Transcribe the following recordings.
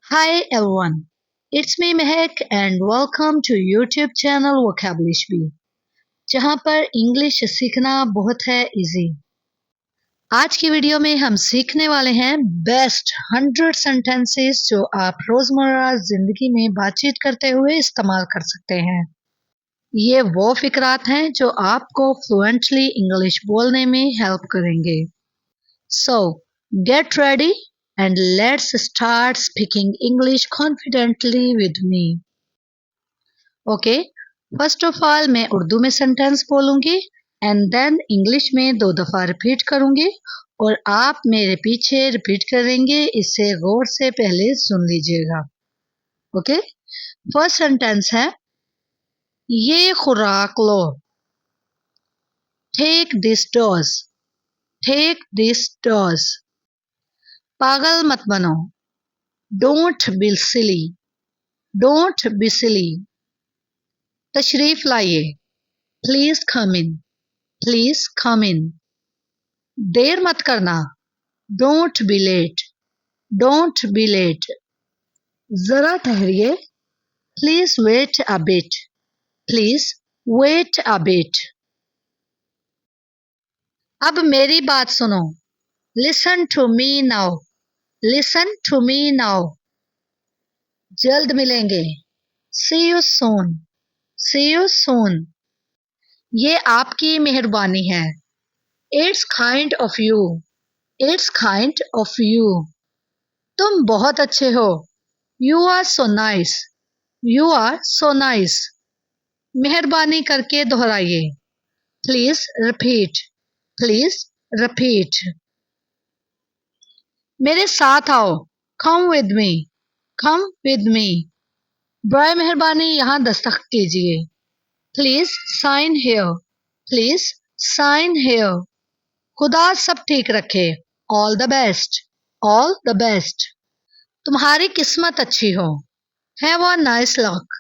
Hi everyone, it's me Mehak and welcome to YouTube channel Vocabulary Bee, जहाँ पर English सीखना बहुत है इजी। आज की वीडियो में हम सीखने वाले हैं बेस्ट 100 सेंटेंसेस जो आप रोजमर्रा जिंदगी में बातचीत करते हुए इस्तेमाल कर सकते हैं। ये वो फिक्रात हैं जो आपको फ्लुएंटली इंग्लिश बोलने में हेल्प करेंगे। So, get ready and let's start speaking English confidently with me. Okay, first of all मैं उर्दू में सेंटेंस बोलूंगी एंड देन इंग्लिश में 2 दफ़ा रिपीट करूंगी और आप मेरे पीछे रिपीट करेंगे। इसे गौर से पहले सुन लीजिएगा। ओके, फर्स्ट सेंटेंस है ये खुराक लो। Take this dose. Take this dose. पागल मत बनो। Don't be silly. Don't be silly. तशरीफ लाइए। Please come in. Please come इन। देर मत करना। Don't be late. Don't be late. जरा ठहरिए। Please wait a bit. Please wait a bit. अब मेरी बात सुनो। Listen to me now. Listen to me now. जल्द मिलेंगे। See you soon. See you soon. ये आपकी मेहरबानी है। It's kind of you. It's kind of you. तुम बहुत अच्छे हो। You are so nice. You are so nice. मेहरबानी करके दोहराइए। Please repeat. Please repeat. मेरे साथ आओ। Come with me. Come with me. बराए मेहरबानी यहाँ दस्तखत कीजिए। Please sign here. Please sign here. खुदा सब ठीक रखे। All the best. All the best. तुम्हारी किस्मत अच्छी हो। Have a nice luck.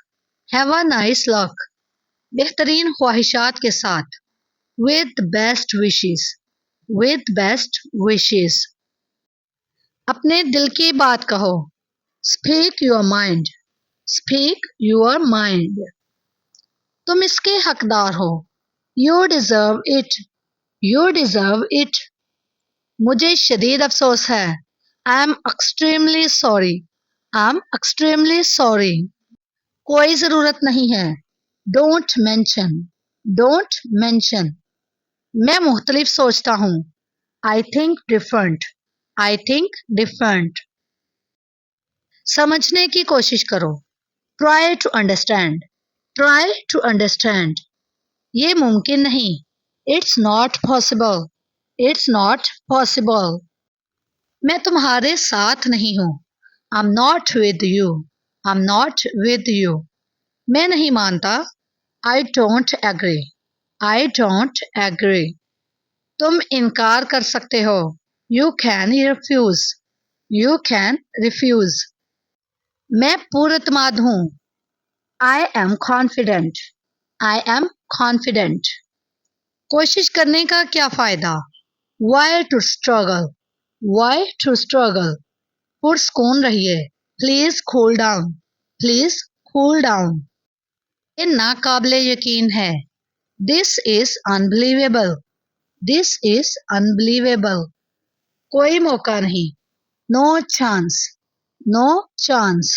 Have a nice luck. बेहतरीन ख्वाहिशात के साथ। with best wishes। with best wishes। अपने दिल की बात कहो। speak your mind। speak your mind। तुम इसके हकदार हो। you deserve it। you deserve it। मुझे शदीद अफसोस है। I am extremely sorry। I am extremely sorry। कोई जरूरत नहीं है। don't mention। don't mention। मैं मुख्तलिफ सोचता हूँ। I think different। I think different। समझने की कोशिश करो। Try to understand। Try to understand। ये मुमकिन नहीं। It's not possible। It's not possible। मैं तुम्हारे साथ नहीं हूँ। I'm not with you। I'm not with you। मैं नहीं मानता। I don't agree। I don't agree। तुम इनकार कर सकते हो। You can refuse। You can refuse। मैं पूरतमाद हूँ। I am confident। I am confident। कोशिश करने का क्या फायदा। Why to struggle। Why to struggle। पुरस्कून रहिए। Please cool down। Please cool down। ये नाकाबिले यकीन है। This is unbelievable। This is unbelievable। कोई मौका नहीं। No chance। No chance।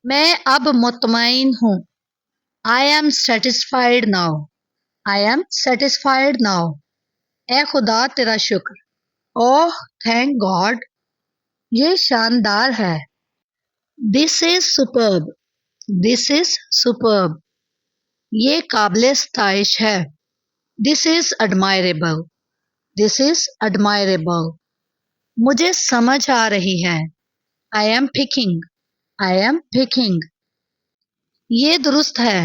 मैं अब मुतमईन हूँ। I am satisfied now। I am satisfied now। ए खुदा तेरा शुक्र। Oh thank God. ये शानदार है। This is superb। This is superb। ये काबिले सताइश है। This is admirable। This is admirable। मुझे समझ आ रही है। I am picking। I am picking। ये दुरुस्त है।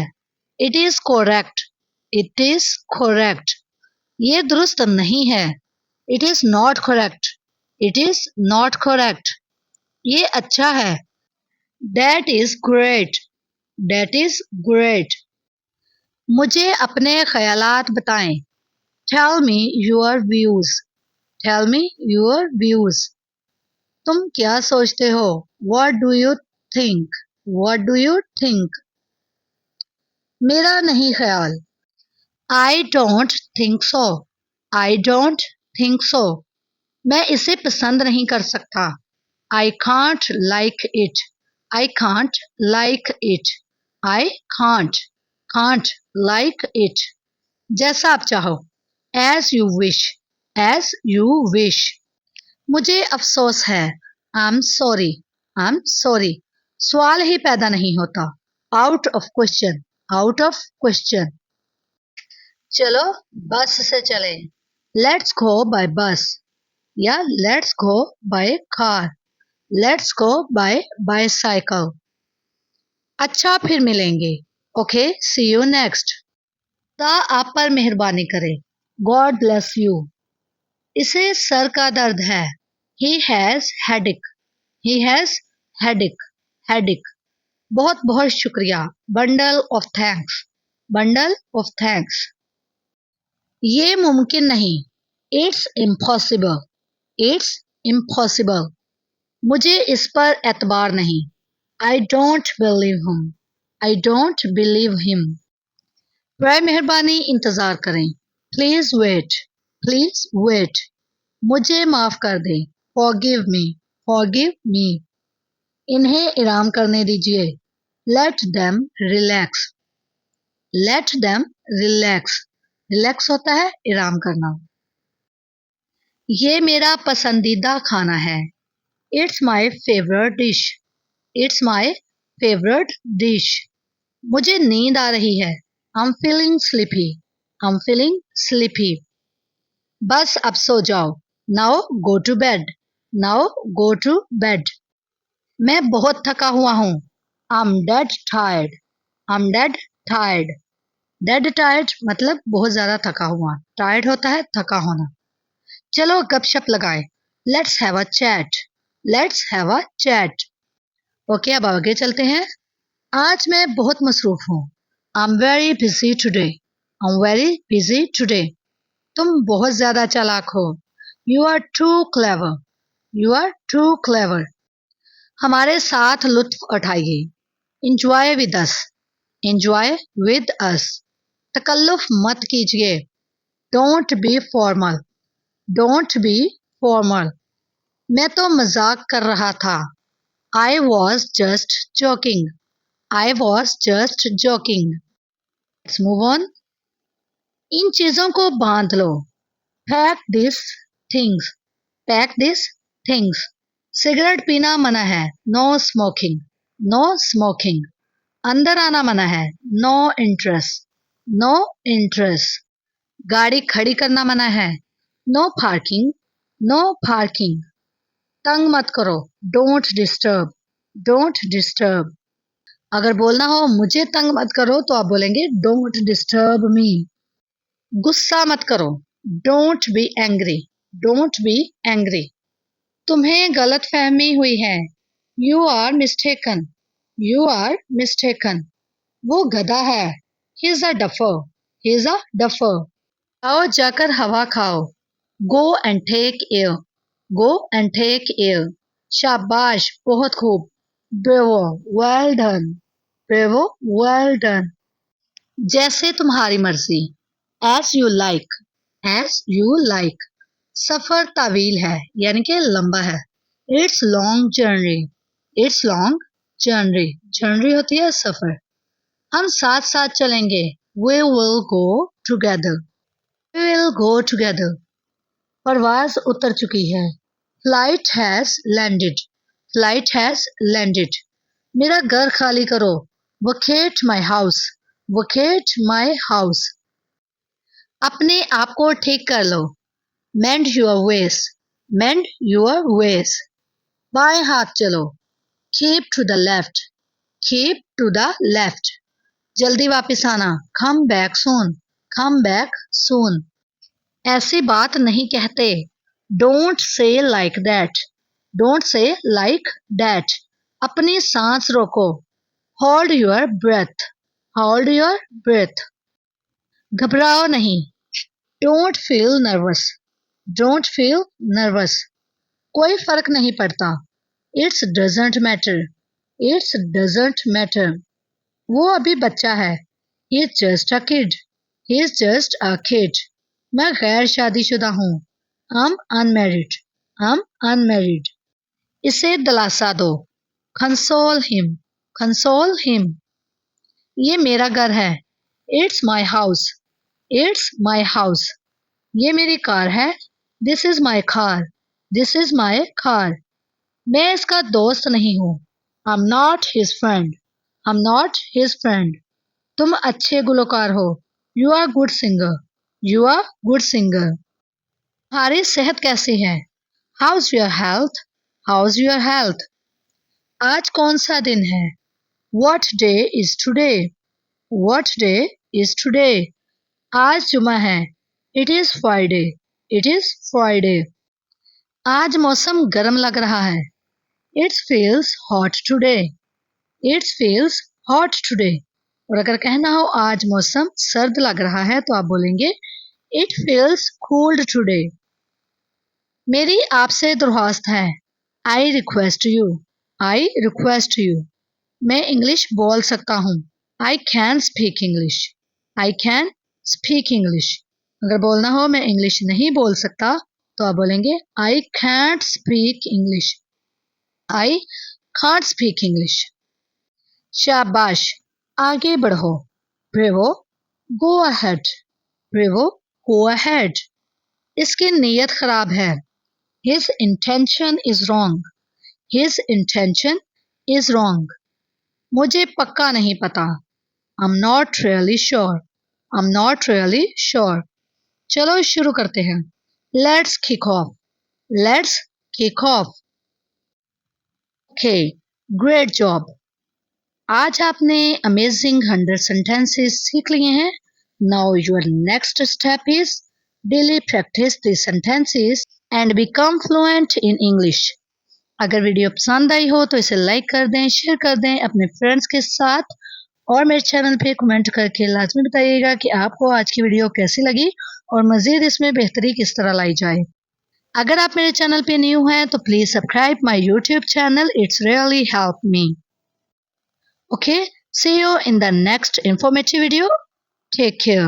It is correct। It is correct। ये दुरुस्त नहीं है। It is not correct। It is not correct। ये अच्छा है। That is great। That is great। मुझे अपने ख्यालात बताएं। Tell me your views। Tell me your views। तुम क्या सोचते हो? What do you think? What do you think? मेरा नहीं ख्याल। I don't think so. I don't think so. मैं इसे पसंद नहीं कर सकता। I can't like it. I can't like it. I can't like it. जैसा आप चाहो। As you wish. As you wish. मुझे अफसोस है। I'm sorry. I'm sorry. सवाल ही पैदा नहीं होता। Out of question. Out of question. चलो बस से चले। Let's go by bus. या let's go by car. Let's go by bicycle. अच्छा फिर मिलेंगे। Okay, see you next. खुदा आप पर मेहरबानी करे। God bless you. इसे सर का दर्द है। He has headache. He has headache. Headache. बहुत बहुत शुक्रिया। Bundle of thanks. Bundle of thanks. ये मुमकिन नहीं। It's impossible. It's impossible. मुझे इस पर एतबार नहीं। I don't believe him. I don't believe him. बराए मेहरबानी इंतजार करें। Please wait. Please wait. मुझे माफ कर दें। Forgive me. Forgive me. इन्हें आराम करने दीजिए। Let them relax. Let them relax. Relax होता है आराम करना। ये मेरा पसंदीदा खाना है। It's my favorite dish. It's my favorite dish. मुझे नींद आ रही है। I'm feeling sleepy. I'm feeling sleepy. बस अब सो जाओ। Now go to bed. Now go to bed. मैं बहुत थका हुआ हूँ। I'm dead tired. I'm dead tired. Dead tired मतलब बहुत ज्यादा थका हुआ। Tired होता है थका होना। चलो गपशप लगाए। Let's have a chat. Let's have a chat. Okay अब आगे चलते हैं। आज मैं बहुत मसरूफ हूँ। I'm very busy today. I'm very busy today. तुम बहुत ज्यादा चालाक हो। You are too clever. You are too clever. हमारे साथ लुत्फ उठाइए। Enjoy with us. Enjoy with us. तकल्लुफ मत कीजिए। Don't be formal. Don't be formal. मैं तो मजाक कर रहा था। I was just joking. I was just joking. Let's move on. इन चीजों को बांध लो। Pack these things. Pack these things. Cigarette पीना मना है। No smoking. No smoking. अंदर आना मना है। No interest. No interest. गाड़ी खड़ी करना मना है। No parking. No parking. तंग मत करो। Don't disturb. Don't disturb. अगर बोलना हो मुझे तंग मत करो तो आप बोलेंगे Don't disturb me. गुस्सा मत करो। Don't be angry. Don't be angry. तुम्हें गलत फहमी हुई है। You are mistaken. You are mistaken. वो गधा है। He's a duffer. He's a duffer. आओ जाकर हवा खाओ। Go and take air. Go and take air. शाबाश बहुत खूब। Bravo, well done. Bravo, well done. जैसे तुम्हारी मर्जी। As you like. As you like. सफर तावील है यानी कि लंबा है। It's long journey. It's long journey. Journey होती है सफर। हम साथ साथ चलेंगे। We will go together. We will go together. परवाज उतर चुकी है। Flight has landed. Flight has landed. मेरा घर खाली करो। Vacate my house. Vacate my house. अपने आप को ठीक कर लो। Mend your ways. Mend your ways. बाएं हाथ चलो। Keep to the left. Keep to the left. जल्दी वापस आना। Come back soon. Come back soon. ऐसी बात नहीं कहते। Don't say like that. Don't say like that. अपनी सांस रोको। Hold your breath. Hold your breath. घबराओ नहीं। Don't feel nervous. Don't feel nervous. कोई फर्क नहीं पड़ता। It's doesn't matter, it's doesn't matter. वो अभी बच्चा है। He is just a kid, he is just a kid. मैं गैर शादीशुदा हूँ। I am unmarried, I am unmarried. इसे दिलासा दो। Console him, console him. ये मेरा घर है। It's my house, it's my house. ये मेरी कार है। This is my car, this is my car. मैं इसका दोस्त नहीं हूँ। आई am not his friend, I am not his friend. तुम अच्छे गुलकार हो। You are good singer, you are good singer. तुम्हारी सेहत कैसी है? How's your health, how's your health. आज कौन सा दिन है? What day is today? What day is today? आज जुमा है। It is Friday. It is Friday. आज मौसम गर्म लग रहा है। It feels hot today. It feels hot today. और अगर कहना हो आज मौसम सर्द लग रहा है तो आप बोलेंगे It feels cold today. मेरी आपसे दरख्वास्त है। I request you. I request you. मैं इंग्लिश बोल सकता हूँ। I can speak English. I can speak English. अगर बोलना हो मैं इंग्लिश नहीं बोल सकता तो आप बोलेंगे I can't speak English. I can't speak English. शाबाश, आगे बढ़ो। Bravo, go ahead. Bravo, go ahead. इसकी नीयत खराब है। His intention is wrong. His intention is wrong. मुझे पक्का नहीं पता। I'm not really sure. I'm not really sure. चलो शुरू करते हैं। Let's kick off. Let's kick off. Okay, great job. आज आपने amazing 100 sentences सीख लिए हैं। Now your next step is daily practice these sentences and become fluent in English. अगर वीडियो पसंद आई हो तो इसे लाइक कर दें, शेयर कर दें अपने फ्रेंड्स के साथ और मेरे चैनल पे कमेंट करके लाजमी बताइएगा कि आपको आज की वीडियो कैसी लगी और मज़ीद इसमें बेहतरी किस तरह लाई जाए। अगर आप मेरे चैनल पे न्यू हैं तो please subscribe my YouTube channel, it's really help me. Okay, see you in the next informative video. Take care.